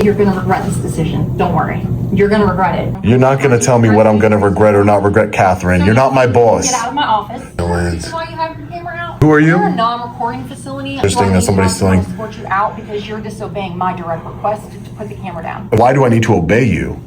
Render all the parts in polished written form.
You're going to regret this decision. Don't worry. You're going to regret it. You're not going to tell me what I'm going to regret or not regret, Catherine. You're not my boss. Get out of my office. Lance. Why you have your camera out? Who are you? We're a non-recording facility. Interesting that somebody's stealing. To escort you out because you're disobeying my direct request to put the camera down. Why do I need to obey you?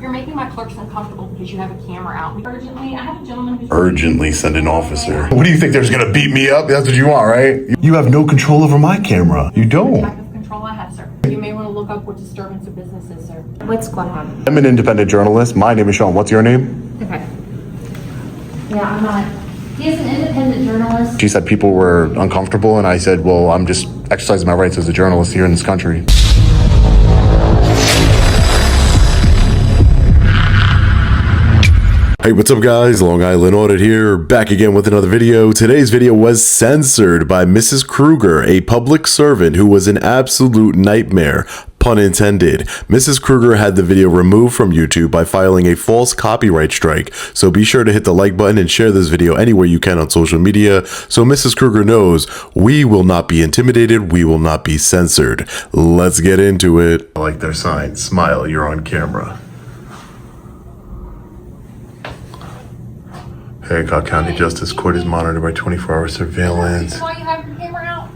You're making my clerks uncomfortable because you have a camera out. Urgently, I have a gentleman who's... Urgently send an officer. What do you think, they're just going to beat me up? That's what you want, right? You have no control over my camera. You don't. Type of control I have, sir. You may want to look up what disturbance of business is, sir. What's going on? I'm an independent journalist. My name is Sean. What's your name? Okay. Yeah, I'm not. He is an independent journalist. She said people were uncomfortable, and I said, well, I'm just exercising my rights as a journalist here in this country. Hey, what's up guys? Long Island Audit here, back again with another video. Today's video was censored by Mrs. Krueger, a public servant who was an absolute nightmare, pun intended. Mrs. Krueger had the video removed from YouTube by filing a false copyright strike, so be sure to hit the like button and share this video anywhere you can on social media so Mrs. Krueger knows we will not be intimidated, we will not be censored. Let's get into it. I like their sign, smile, you're on camera. Hancock County Justice Court is monitored by 24-hour surveillance. Why you have your camera out?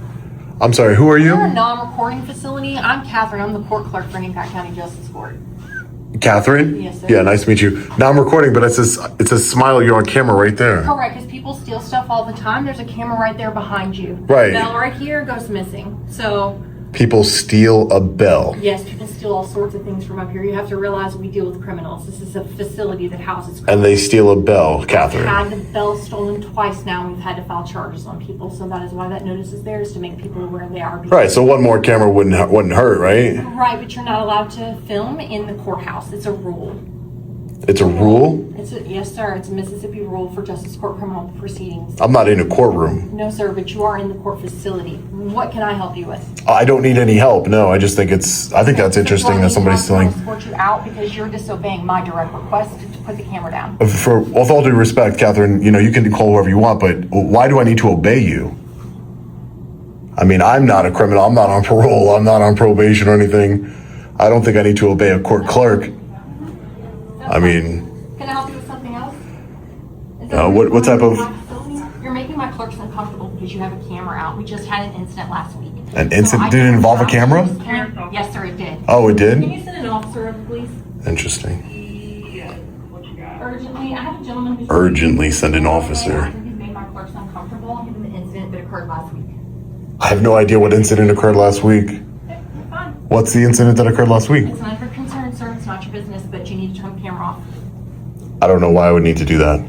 I'm sorry, who are you? We're a non-recording facility. I'm Catherine. I'm the court clerk for Hancock County Justice Court. Catherine? Yes, sir. Yeah, nice to meet you. Now I'm recording, but it says smile, you're on camera right there. Correct, because people steal stuff all the time. There's a camera right there behind you. Right. The bell right here goes missing. So... People steal a bell. Yes, people steal all sorts of things from up here. You have to realize we deal with criminals. This is a facility that houses criminals. And they steal a bell, Catherine. We've had the bell stolen twice now, and we've had to file charges on people. So that is why that notice is there, is to make people aware they are. Right, so one more camera wouldn't hurt, right? Right, but you're not allowed to film in the courthouse. It's a rule. It's a rule? Yes, sir. It's a Mississippi rule for justice court criminal proceedings. I'm not in a courtroom. No, sir, but you are in the court facility. What can I help you with? I don't need any help. No, I just think I think that's interesting that somebody's stealing. I'm going to escort you out because you're disobeying my direct request to put the camera down. With all due respect, Catherine, you can call whoever you want, but why do I need to obey you? I mean, I'm not a criminal. I'm not on parole. I'm not on probation or anything. I don't think I need to obey a court clerk. I mean... Can I help you with something else? What type of... You're making my clerks uncomfortable because you have a camera out. We just had an incident last week. An incident? Did it involve a camera? Yes, sir, it did. Oh, it did? Can you send an officer over, please? Interesting. Urgently, I have a gentleman who's... Urgently send an officer. He's made my clerks uncomfortable given the incident that occurred last week. I have no idea what incident occurred last week. Okay, fine. What's the incident that occurred last week? It's none of your concern, sir. It's not your business, but you need to turn the camera off. I don't know why I would need to do that.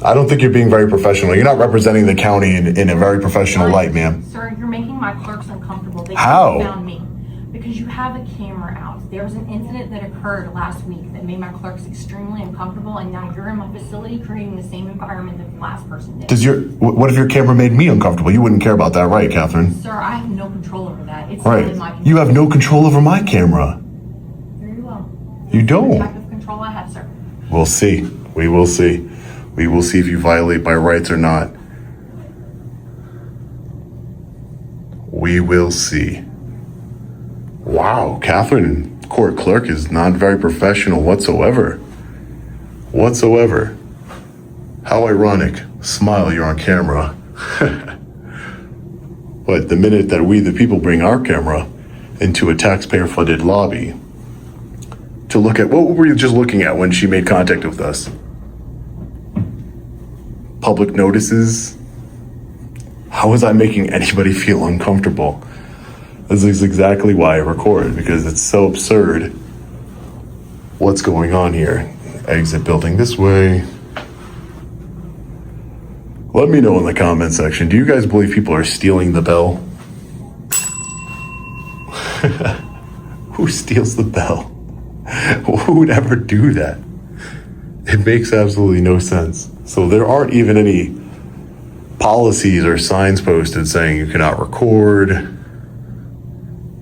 I don't think you're being very professional. You're not representing the county in a very professional light, ma'am. Sir, you're making my clerks uncomfortable. They How? found me because you have a camera out. There was an incident that occurred last week that made my clerks extremely uncomfortable, and now you're in my facility creating the same environment that the last person did. What if your camera made me uncomfortable? You wouldn't care about that, right, Catherine? Sir, I have no control over that. It's not in my Right. control. You have no control over my camera. Very well. You What don't. type of control I have, sir? We'll see. We will see. We will see if you violate my rights or not. We will see. Wow, Catherine, court clerk, is not very professional whatsoever. Whatsoever. How ironic. Smile, you're on camera. But the minute that we, the people, bring our camera into a taxpayer-funded lobby to look at, what were you just looking at when she made contact with us? Public notices? How was I making anybody feel uncomfortable? This is exactly why I record, because it's so absurd what's going on here. Exit building this way. Let me know in the comment section, do you guys believe people are stealing the bell? Who steals the bell? Who would ever do that? It makes absolutely no sense. So there aren't even any policies or signs posted saying you cannot record,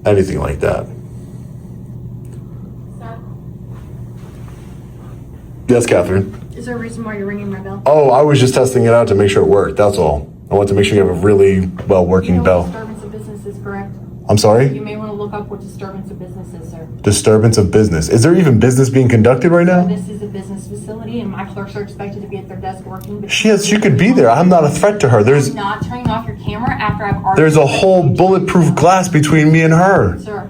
anything like that. Sir, Yes, Catherine. is there a reason why you're ringing my bell? Oh, I was just testing it out to make sure it worked, that's all. I want to make sure you have a really well-working You know, bell. disturbance of business is correct. I'm sorry? You may want to look look up what disturbance of business is, sir. Disturbance of business. Is there even business being conducted right now? This is a business facility, and my clerks are expected to be at their desk working. But She could be there. I'm not a threat to her. I'm not turning off your camera after I've already... There's a whole bulletproof glass between me and her. Sir.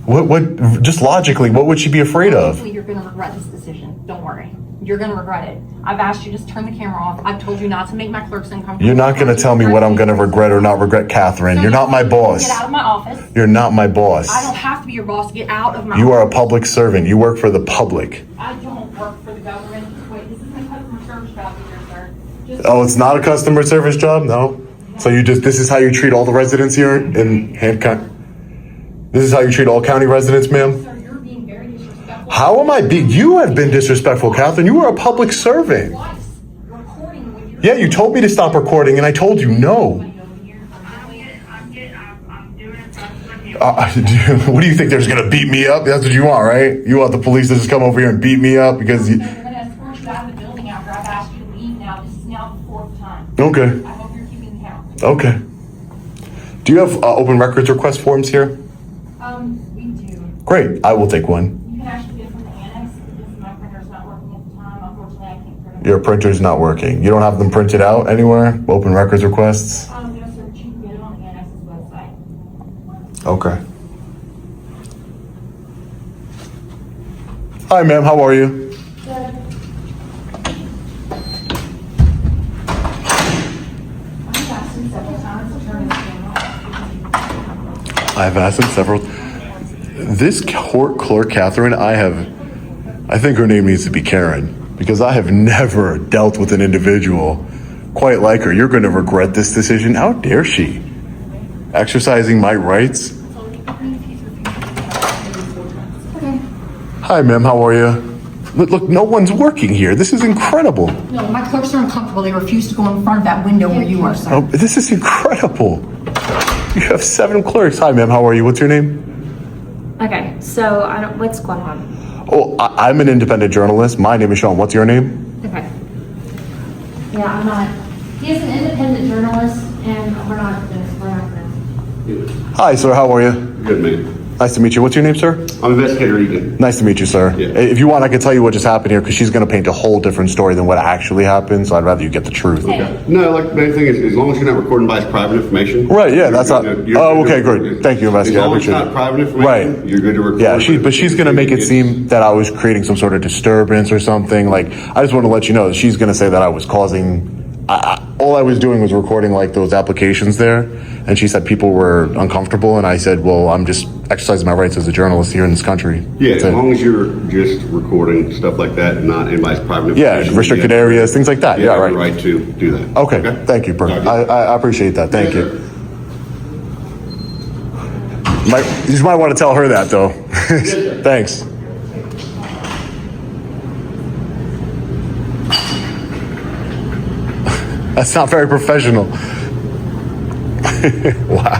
What, just logically, what would she be afraid of? You're going to regret this decision. Don't worry. You're going to regret it. I've asked you to just turn the camera off. I've told you not to make my clerks uncomfortable. You're not going to tell me what I'm going to regret or not regret, Catherine. You're not my boss. Get out of my office. You're not my boss. I don't have to be your boss. Get out of my You are a office. public servant. You work for the public. I don't work for the government. Wait, this isn't a customer service job either, sir. Oh, it's not a customer service job? No? So this is how you treat all the residents here in Hancock? This is how you treat all county residents, ma'am? Sir, you're being very disrespectful. How am I being? You have been disrespectful, Catherine. You are a public servant. Twice. Recording when you're... Yeah, you told me to stop recording, and I told you no. What do you think? They're just gonna beat me up? That's what you want, right? You want the police to just come over here and beat me up because you... They're going to escort you out of the building after I've asked you to leave now. This is now the fourth time. Okay. I hope you're keeping count. Okay. Do you have open records request forms here? We do. Great. I will take one. You can actually get it from the annex because my printer's not working at the time. Unfortunately, I can't print it. Your printer's not working. You don't have them printed out anywhere? Open records requests? No, sir. You can get it on the annex's website. Okay. Hi, ma'am. How are you? Good. I've asked him several times to turn his camera off. I've asked him several. This court clerk, Catherine, I think her name needs to be Karen, because I have never dealt with an individual quite like her. You're going to regret this decision. How dare she? Exercising my rights. Hi, ma'am. How are you? Look, no one's working here. This is incredible. No, my clerks are uncomfortable. They refuse to go in front of that window where you are, sir. Oh, this is incredible. You have 7 clerks. Hi, ma'am. How are you? What's your name? Okay, so what's going on? Oh, I'm an independent journalist. My name is Sean. What's your name? Okay. Yeah, I'm not. He is an independent journalist, and we're not friends. Hi, sir. How are you? Good, man. Nice to meet you. What's your name, sir? I'm Investigator Egan. Nice to meet you, sir. Yeah. If you want, I can tell you what just happened here, because she's going to paint a whole different story than what actually happened, so I'd rather you get the truth. No, like the main thing is, as long as you're not recording by private information. Right, yeah, that's not... you're good to- Oh, okay, great. Thank you, investigator. As long as it's not private information, Right. you're good to record. Yeah, but she's going to make it seem that I was creating some sort of disturbance or something. Like, I just want to let you know that she's going to say that I was causing... all I was doing was recording, like, those applications there, and she said people were uncomfortable, and I said, well, I'm just exercising my rights as a journalist here in this country. Yeah, That's as it. long as you're just recording stuff like that and not anybody's private Yeah, information. restricted areas, things like that. You Yeah, have right. the right to do that. Okay, thank you, Bert. Okay. I appreciate that. Thank Yes, you. sir. You might want to tell her that, though. Thanks. That's not very professional. Wow.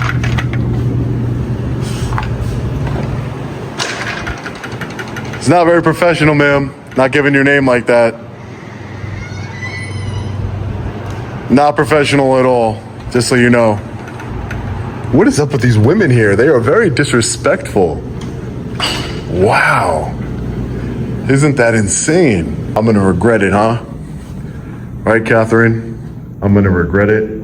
It's not very professional, ma'am. Not giving your name like that. Not professional at all, just so you know. What is up with these women here? They are very disrespectful. Wow. Isn't that insane? I'm gonna regret it, huh? Right, Catherine? I'm gonna regret it.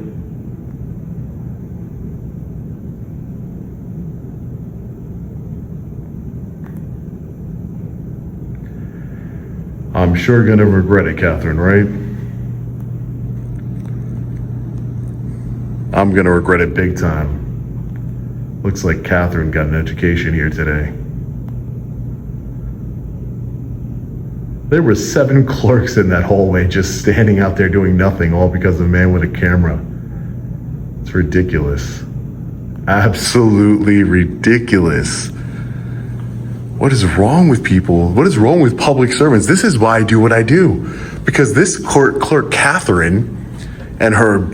I'm sure gonna regret it, Catherine, right? I'm gonna regret it big time. Looks like Catherine got an education here today. There were 7 clerks in that hallway just standing out there doing nothing, all because of a man with a camera. It's ridiculous. Absolutely ridiculous. What is wrong with people? What is wrong with public servants? This is why I do what I do. Because this court clerk, Catherine, and her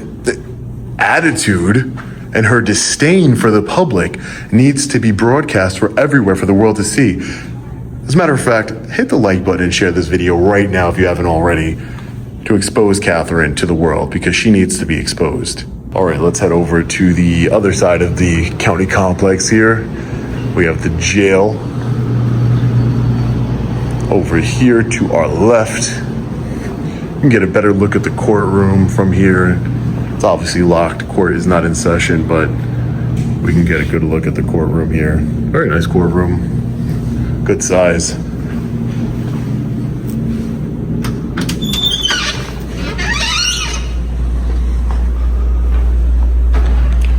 attitude and her disdain for the public needs to be broadcast for everywhere for the world to see. As a matter of fact, hit the like button and share this video right now if you haven't already, to expose Catherine to the world, because she needs to be exposed. All right, let's head over to the other side of the county complex here, We have the jail over here to our left. You can get a better look at the courtroom from here. It's obviously locked. Court is not in session, but we can get a good look at the courtroom here. Very nice courtroom. Good size.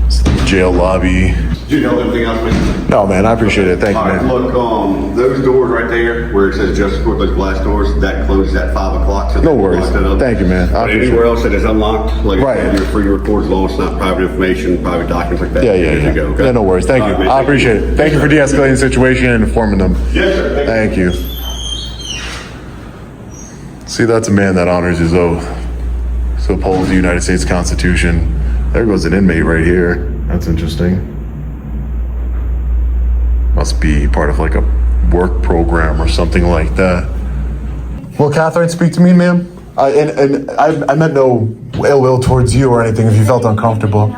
It's the jail lobby. Do you know anything else, man? No, man, I appreciate it. Thank you, All right, man. look, those doors right there where it says Justice Court, those glass doors, that closes at 5 o'clock. So No worries. Thank you, man. I But appreciate anywhere it. else that is unlocked, like Right. you're free to record as long as it's not private information, private documents like that. Yeah, you're good to go, okay? Yeah, no worries. Thank All you. right, man, I thank you. appreciate it. Thank you for de-escalating the situation and informing them. Yes, sir. Thank you. See, that's a man that honors his oath. So upholds the United States Constitution. There goes an inmate right here. That's interesting. Must be part of like a work program or something like that. Well, Catherine, speak to me, ma'am. I meant no ill will towards you or anything if you felt uncomfortable.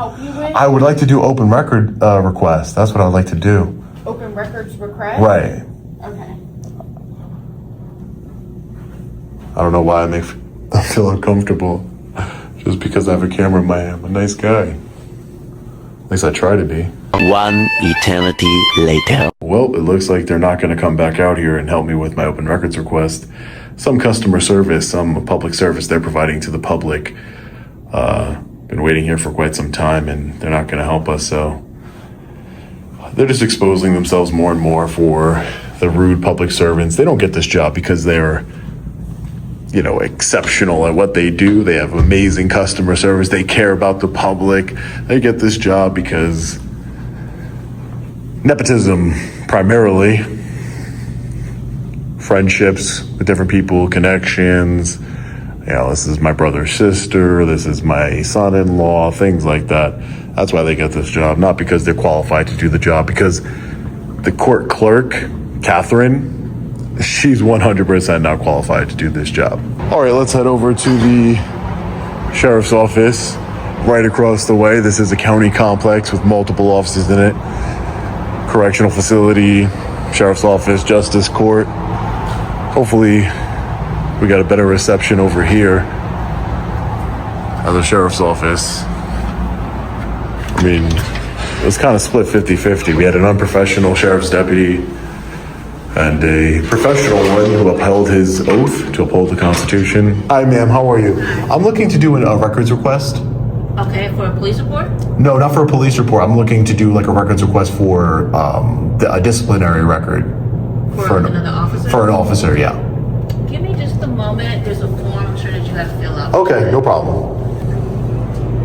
I would like to do open record request. That's what I'd like to do. Open records request? Right. Okay. I don't know why I feel uncomfortable. Just because I have a camera in my hand. I'm a nice guy. At least I try to be. One eternity later. Well, it looks like they're not going to come back out here and help me with my open records request. Some customer service, some public service they're providing to the public. Been waiting here for quite some time and they're not going to help us, so they're just exposing themselves more and more for the rude public servants. They don't get this job because they're, you know, exceptional at what they do. They have amazing customer service. They care about the public. They get this job because nepotism, primarily. Friendships with different people, connections. You know, this is my brother's sister, this is my son-in-law, things like that. That's why they get this job, not because they're qualified to do the job, because the court clerk, Catherine, she's 100% not qualified to do this job. All right, let's head over to the sheriff's office right across the way. This is a county complex with multiple offices in it. Correctional facility, sheriff's office, justice court. Hopefully we got a better reception over here at the sheriff's office. I mean, it was kind of split 50-50. We had an unprofessional sheriff's deputy and a professional one who upheld his oath to uphold the Constitution. Hi, ma'am. How are you? I'm looking to do a records request. Okay, for a police report? No, not for a police report. I'm looking to do like a records request for a disciplinary record. For another officer? For an officer, yeah. Give me just a moment. There's a form I'm sure that you have to fill out. Okay, no problem.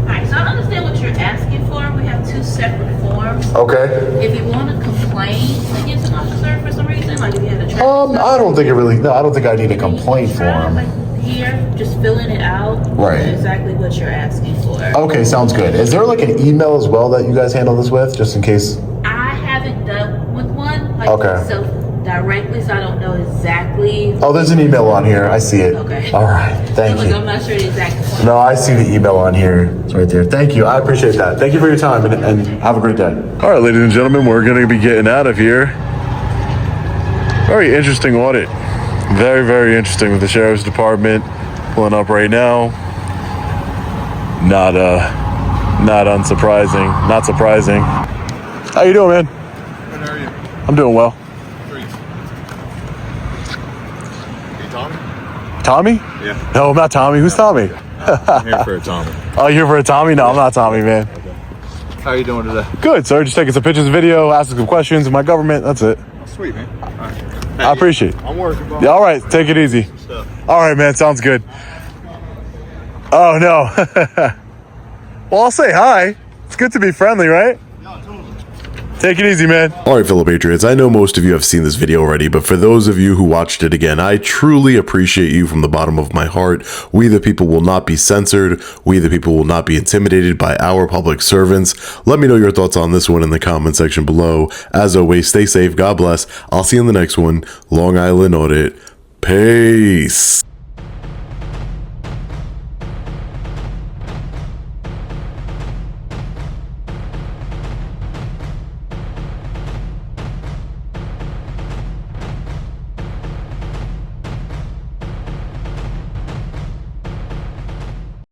Alright, so I understand what you're asking for. We have two separate forms. Okay. If you want to complain against an officer for some reason, like if you had a traffic I don't think it really. No, I don't think I need a complaint form. Like here, just filling it out. Right. Exactly what you're asking for. Okay, sounds good. Is there like an email as well that you guys handle this with, just in case? I haven't done with one. Like Okay. Directly, so I don't know exactly. Oh, there's an email on here. I see it. Okay. All right. Thank Like, you. I'm not sure the exact form. No, I see the email on here. It's right there. Thank you. I appreciate that. Thank you for your time and have a great day. All right, ladies and gentlemen, we're going to be getting out of here. Very interesting audit. Very, very interesting with the sheriff's department pulling up right now. Not unsurprising. Not surprising. How you doing, man? Good, how are you? I'm doing well. Hey, Tommy? Tommy? Yeah. No, I'm not Tommy. Who's Tommy? I'm here for a Tommy. Oh, you're here for a Tommy? No, I'm not Tommy, man. How are you doing today? Good, sir. Just taking some pictures, video, asking some questions of my government. That's it. Oh, sweet, man. All right. I appreciate it. I'm working, bro. Yeah, all right. Take it easy. Stuff. All right, man. Sounds good. Oh, no. Well, I'll say hi. It's good to be friendly, right? Take it easy, man. All right, fellow Patriots, I know most of you have seen this video already, but for those of you who watched it again, I truly appreciate you from the bottom of my heart. We the people will not be censored. We the people will not be intimidated by our public servants. Let me know your thoughts on this one in the comment section below. As always, stay safe. God bless. I'll see you in the next one. Long Island Audit. Peace.